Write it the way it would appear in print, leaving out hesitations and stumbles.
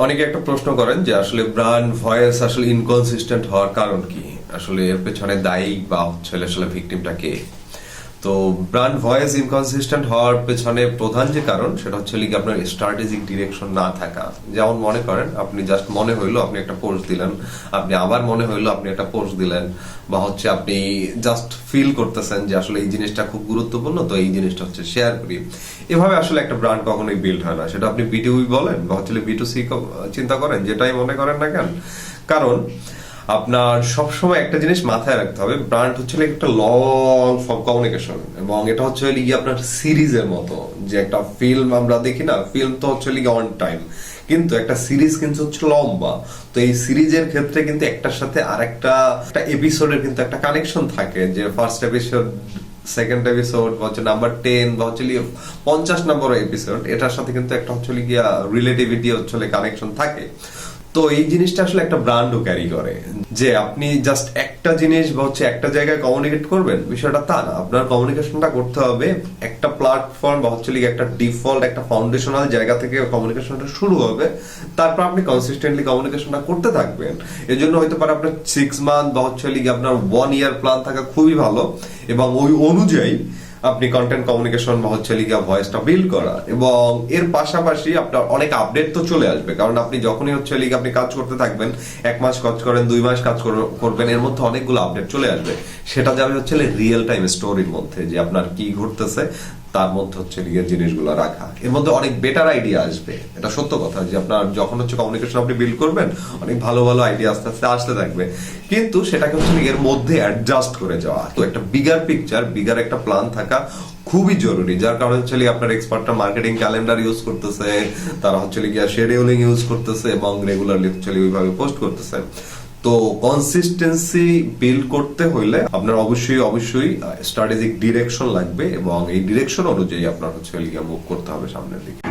অনেকে একটা প্রশ্ন করেন যে আসলে ব্র্যান্ড ভয়েস আসলে ইনকনসিস্টেন্ট হওয়ার কারণ কি, আসলে এর পেছনে দায়ী বা হচ্ছে আসলে ভিকটিমটা কে। তো ব্র্যান্ড ভয়েস ইনকনসিস্টেন্ট হওয়ার পেছনে প্রধান যে কারণ সেটা হচ্ছে কি আপনার স্ট্র্যাটেজিক ডিরেকশন না থাকা। যেমন মনে করেন আপনি জাস্ট মনে হইলো আপনি একটা পোস্ট দিলেন, আপনি আবার মনে হইলো আপনি একটা পোস্ট দিলেন, বা হচ্ছে আপনি জাস্ট ফিল করতেছেন যে আসলে এই জিনিসটা খুব গুরুত্বপূর্ণ, তো এই জিনিসটা হচ্ছে শেয়ার করি। এভাবে আসলে একটা ব্র্যান্ড কখনোই বিল্ড হয় না, সেটা আপনি বিটুবি বলেন বা হচ্ছে বিটুসি চিন্তা করেন, যেটাই মনে করেন না কেন। কারণ আপনার সবসময় একটা জিনিস মাথায় রাখতে হবে, ব্র্যান্ড হচ্ছে একটা লং ফর্ম কমিউনিকেশন, এবং এটা হচ্ছে গিয়ে আপনার সিরিজের মতো। যে একটা ফিল্ম আমরা দেখি না, ফিল্ম তো হচ্ছে গিয়ে অন টাইম, কিন্তু একটা সিরিজ কিন্তু হচ্ছে লম্বা। তো এই সিরিজের ক্ষেত্রে কিন্তু একটার সাথে আরেকটা এপিসোডের কিন্তু একটা কানেকশন থাকে, যে ফার্স্ট এপিসোড, সেকেন্ড এপিসোড বা হচ্ছে নাম্বার 10 বা হচ্ছে 50 নম্বর এপিসোড, এটার সাথে কিন্তু একটা হচ্ছে গিয়া রিলেটিভিটি হচ্ছে কানেকশন থাকে। তো এই জিনিসটা আসলে একটা ব্র্যান্ডও ক্যারি করে, যে আপনি জাস্ট একটা জিনিস বা হচ্ছে একটা জায়গায় কমিউনিকেট করবেন, বিষয়টা তা না। আপনার কমিউনিকেশনটা করতে হবে একটা প্ল্যাটফর্ম বা হচ্ছে একটা ডিফল্ট একটা ফাউন্ডেশনাল জায়গা থেকে কমিউনিকেশনটা শুরু হবে, তারপর আপনি কনসিস্টেন্টলি কমিউনিকেশনটা করতে থাকবেন। এর জন্য হয়তো পারে আপনার 6 মান্থ বা হচ্ছে আপনার 1 ইয়ার প্ল্যান থাকা খুবই ভালো, এবং ওই অনুযায়ী আপনি কন্টেন্ট কমিউনিকেশন বা হচ্ছে ভয়েসটা বিল্ড করা। এবং এর পাশাপাশি আপনার অনেক আপডেট তো চলে আসবে, কারণ আপনি যখনই হচ্ছে আপনি কাজ করতে থাকবেন, 1 মাস কাজ করেন, 2 মাস কাজ করবেন, এর মধ্যে অনেকগুলো আপডেট চলে আসবে। সেটা যাবে হচ্ছে রিয়েল টাইম স্টোরির মধ্যে, যে আপনার কি ঘটতেছে তার মধ্যে হচ্ছে জিনিসগুলো রাখা। এর মধ্যে অনেক বেটার আইডিয়া আসবে, এটা সত্য কথা। যে আপনার যখন হচ্ছে কমিউনিকেশন আপনি বিল্ড করবেন, অনেক ভালো ভালো আইডিয়া আস্তে আস্তে আসতে থাকবে, কিন্তু সেটাকে হচ্ছে এর মধ্যে অ্যাডজাস্ট করে যাওয়া। তো একটা বিগার পিকচার, বিগার একটা প্ল্যান থাকা খুবই জরুরি। যার কারণে হচ্ছে আপনার এক্সপার্টরা মার্কেটিং ক্যালেন্ডার ইউজ করতেছে, তারা হচ্ছে শিডিউলিং ইউজ করতেছে, এবং রেগুলারলি হচ্ছে ওইভাবে পোস্ট করতেছে। তো কনসিস্টেন্সি বিল্ড করতে হইলে আপনার অবশ্যই অবশ্যই স্ট্র্যাটেজিক ডিরেকশন লাগবে, এবং এই ডিরেকশন অনুযায়ী আপনার হচ্ছে মুভ করতে হবে সামনের দিকে।